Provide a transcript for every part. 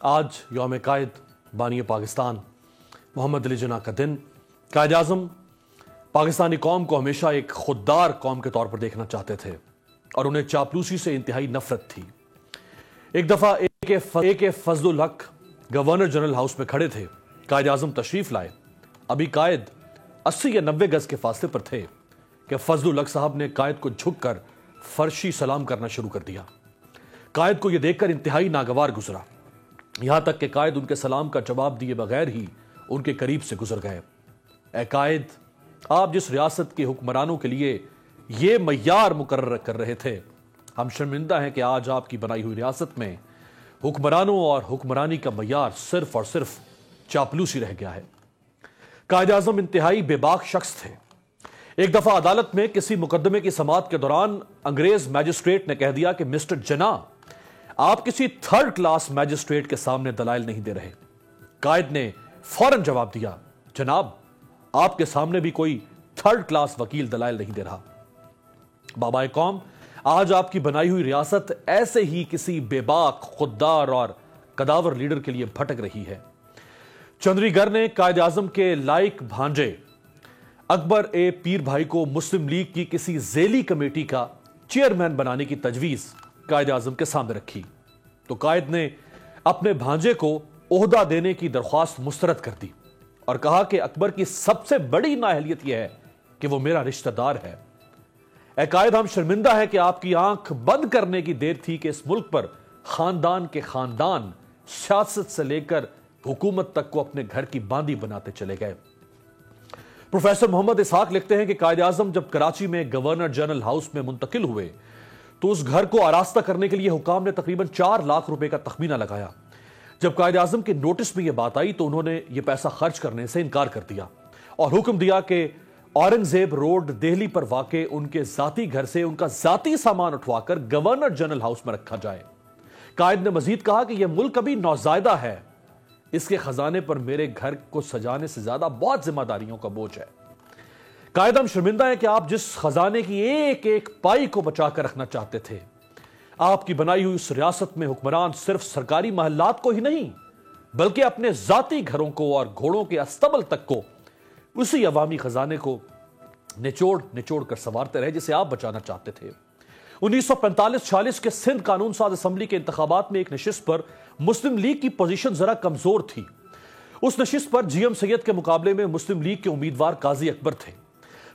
آج یوم قائد بانی پاکستان محمد علی جناح کا دن۔ قائد اعظم پاکستانی قوم کو ہمیشہ ایک خوددار قوم کے طور پر دیکھنا چاہتے تھے اور انہیں چاپلوسی سے انتہائی نفرت تھی۔ ایک دفعہ اے کے فضل الحق گورنر جنرل ہاؤس میں کھڑے تھے، قائد اعظم تشریف لائے۔ ابھی قائد 80 یا 90 گز کے فاصلے پر تھے کہ فضل الحق صاحب نے قائد کو جھک کر فرشی سلام کرنا شروع کر دیا۔ قائد کو یہ دیکھ کر انتہائی ناگوار گزرا، یہاں تک کہ قائد ان کے سلام کا جواب دیے بغیر ہی ان کے قریب سے گزر گئے۔ اے قائد، آپ جس ریاست کے حکمرانوں کے لیے یہ معیار مقرر کر رہے تھے، ہم شرمندہ ہیں کہ آج آپ کی بنائی ہوئی ریاست میں حکمرانوں اور حکمرانی کا معیار صرف اور صرف چاپلوسی رہ گیا ہے۔ قائد اعظم انتہائی بے باک شخص تھے۔ ایک دفعہ عدالت میں کسی مقدمے کی سماعت کے دوران انگریز میجسٹریٹ نے کہہ دیا کہ مسٹر جناح، آپ کسی تھرڈ کلاس میجسٹریٹ کے سامنے دلائل نہیں دے رہے۔ قائد نے فوراً جواب دیا، جناب، آپ کے سامنے بھی کوئی تھرڈ کلاس وکیل دلائل نہیں دے رہا۔ بابائے قوم، آج آپ کی بنائی ہوئی ریاست ایسے ہی کسی بے باک، خوددار اور قداور لیڈر کے لیے بھٹک رہی ہے۔ چندری گر نے قائد اعظم کے لائق بھانجے اکبر اے پیر بھائی کو مسلم لیگ کی کسی ذیلی کمیٹی کا چیئرمین بنانے کی تجویز قائد اعظم کے سامنے رکھی تو قائد نے اپنے بھانجے کو عہدہ دینے کی درخواست مسترد کر دی اور کہا کہ اکبر کی سب سے بڑی نااہلیت یہ ہے کہ وہ میرا رشتہ دار ہے۔ اے قائد، ہم شرمندہ ہے کہ آپ کی آنکھ بند کرنے کی دیر تھی کہ اس ملک پر خاندان کے خاندان سیاست سے لے کر حکومت تک کو اپنے گھر کی باندی بناتے چلے گئے۔ پروفیسر محمد اسحاق لکھتے ہیں کہ قائد اعظم جب کراچی میں گورنر جنرل ہاؤس میں منتقل ہوئے تو اس گھر کو آراستہ کرنے کے لیے حکام نے تقریباً 4 لاکھ روپے کا تخمینہ لگایا۔ جب قائد اعظم کے نوٹس میں یہ بات آئی تو انہوں نے یہ پیسہ خرچ کرنے سے انکار کر دیا اور حکم دیا کہ اورنگزیب روڈ دہلی پر واقع ان کے ذاتی گھر سے ان کا ذاتی سامان اٹھوا کر گورنر جنرل ہاؤس میں رکھا جائے۔ قائد نے مزید کہا کہ یہ ملک ابھی نوزائیدہ ہے، اس کے خزانے پر میرے گھر کو سجانے سے زیادہ بہت ذمہ داریوں کا بوجھ ہے۔ قائد، ہم شرمندہ ہیں کہ آپ جس خزانے کی ایک ایک پائی کو بچا کر رکھنا چاہتے تھے، آپ کی بنائی ہوئی اس ریاست میں حکمران صرف سرکاری محلات کو ہی نہیں بلکہ اپنے ذاتی گھروں کو اور گھوڑوں کے استبل تک کو اسی عوامی خزانے کو نچوڑ کر سنوارتے رہے جسے آپ بچانا چاہتے تھے۔ 1945-46 کے سندھ قانون ساز اسمبلی کے انتخابات میں ایک نشست پر مسلم لیگ کی پوزیشن ذرا کمزور تھی۔ اس نشست پر جی ایم سید کے مقابلے میں مسلم لیگ کے امیدوار قاضی اکبر تھے۔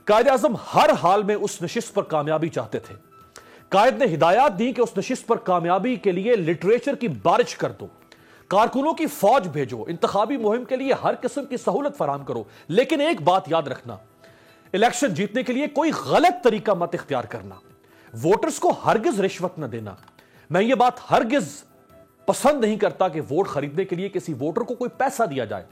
قائد اعظم ہر حال میں اس نشست پر کامیابی چاہتے تھے۔ قائد نے ہدایات دی کہ اس نشست پر کامیابی کے لیے لٹریچر کی بارش کر دو، کارکنوں کی فوج بھیجو، انتخابی مہم کے لیے ہر قسم کی سہولت فراہم کرو، لیکن ایک بات یاد رکھنا، الیکشن جیتنے کے لیے کوئی غلط طریقہ مت اختیار کرنا، ووٹرز کو ہرگز رشوت نہ دینا۔ میں یہ بات ہرگز پسند نہیں کرتا کہ ووٹ خریدنے کے لیے کسی ووٹر کو کوئی پیسہ دیا جائے،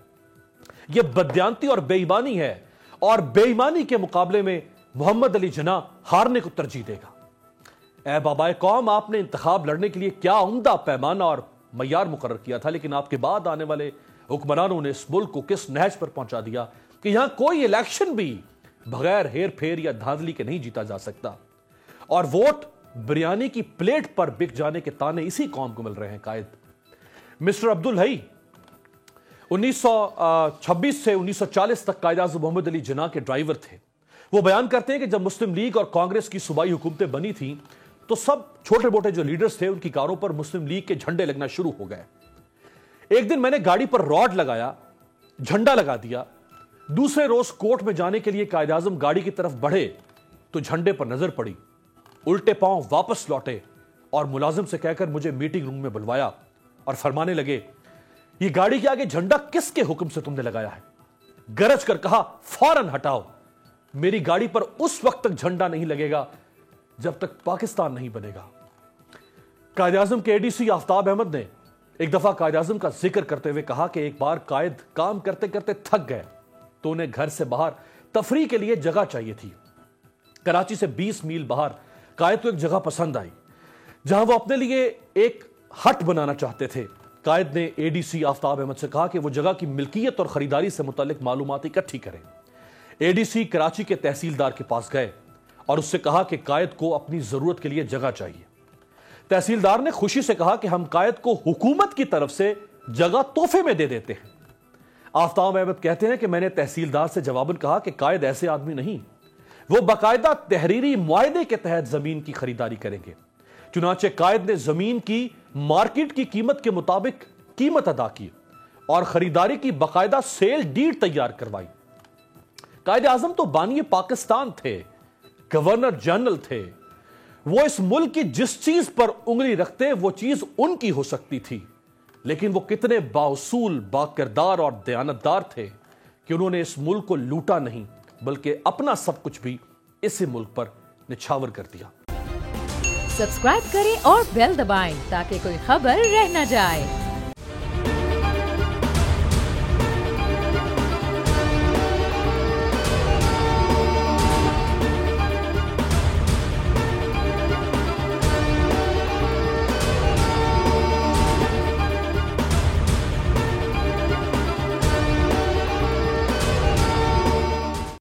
یہ بددیانتی اور بے ایمانی ہے، اور بے ایمانی کے مقابلے میں محمد علی جناح ہارنے کو ترجیح دے گا۔ اے بابائے قوم، آپ نے انتخاب لڑنے کے لیے کیا عمدہ پیمانہ اور معیار مقرر کیا تھا، لیکن آپ کے بعد آنے والے حکمرانوں نے اس ملک کو کس نہج پر پہنچا دیا کہ یہاں کوئی الیکشن بھی بغیر ہیر پھیر یا دھاندلی کے نہیں جیتا جا سکتا، اور ووٹ بریانی کی پلیٹ پر بک جانے کے تانے اسی قوم کو مل رہے ہیں۔ قائد مسٹر عبدالحی 1926 سے 1940 تک قائد اعظم محمد علی جناح کے ڈرائیور تھے۔ وہ بیان کرتے ہیں کہ جب مسلم لیگ اور کانگریس کی صوبائی حکومتیں بنی تھیں تو سب چھوٹے موٹے جو لیڈرز تھے ان کی کاروں پر مسلم لیگ کے جھنڈے لگنا شروع ہو گئے۔ ایک دن میں نے گاڑی پر راڈ لگایا، جھنڈا لگا دیا۔ دوسرے روز کورٹ میں جانے کے لیے قائد اعظم گاڑی کی طرف بڑھے تو جھنڈے پر نظر پڑی، الٹے پاؤں واپس لوٹے اور ملازم سے کہہ کر مجھے میٹنگ روم میں بلوایا اور فرمانے لگے، یہ گاڑی کے آگے جھنڈا کس کے حکم سے تم نے لگایا ہے؟ گرج کر کہا، فوراً ہٹاؤ، میری گاڑی پر اس وقت تک جھنڈا نہیں لگے گا جب تک پاکستان نہیں بنے گا۔ قائد اعظم کے اے ڈی سی آفتاب احمد نے ایک دفعہ قائد اعظم کا ذکر کرتے ہوئے کہا کہ ایک بار قائد کام کرتے کرتے تھک گئے تو انہیں گھر سے باہر تفریح کے لیے جگہ چاہیے تھی۔ کراچی سے 20 میل باہر قائد کو ایک جگہ پسند آئی جہاں وہ اپنے لیے ایک ہٹ بنانا چاہتے تھے۔ قائد نے اے ڈی سی آفتاب احمد سے کہا کہ وہ جگہ کی ملکیت اور خریداری سے متعلق معلومات اکٹھی کریں۔ اے ڈی سی کراچی کے تحصیلدار کے پاس گئے اور اس سے کہا کہ قائد کو اپنی ضرورت کے لیے جگہ چاہیے۔ تحصیلدار نے خوشی سے کہا کہ ہم قائد کو حکومت کی طرف سے جگہ تحفے میں دے دیتے ہیں۔ آفتاب احمد کہتے ہیں کہ میں نے تحصیلدار سے جواباً کہا کہ قائد ایسے آدمی نہیں، وہ باقاعدہ تحریری معاہدے کے تحت زمین کی خریداری کریں گے۔ چنانچہ قائد نے زمین کی مارکیٹ کی قیمت کے مطابق قیمت ادا کی اور خریداری کی باقاعدہ سیل ڈیڈ تیار کروائی۔ قائد اعظم تو بانی پاکستان تھے، گورنر جنرل تھے، وہ اس ملک کی جس چیز پر انگلی رکھتے وہ چیز ان کی ہو سکتی تھی، لیکن وہ کتنے بااصول، باکردار اور دیانتدار تھے کہ انہوں نے اس ملک کو لوٹا نہیں بلکہ اپنا سب کچھ بھی اسی ملک پر نچھاور کر دیا۔ سبسکرائب کریں اور بیل دبائیں تاکہ کوئی خبر رہ نہ جائے۔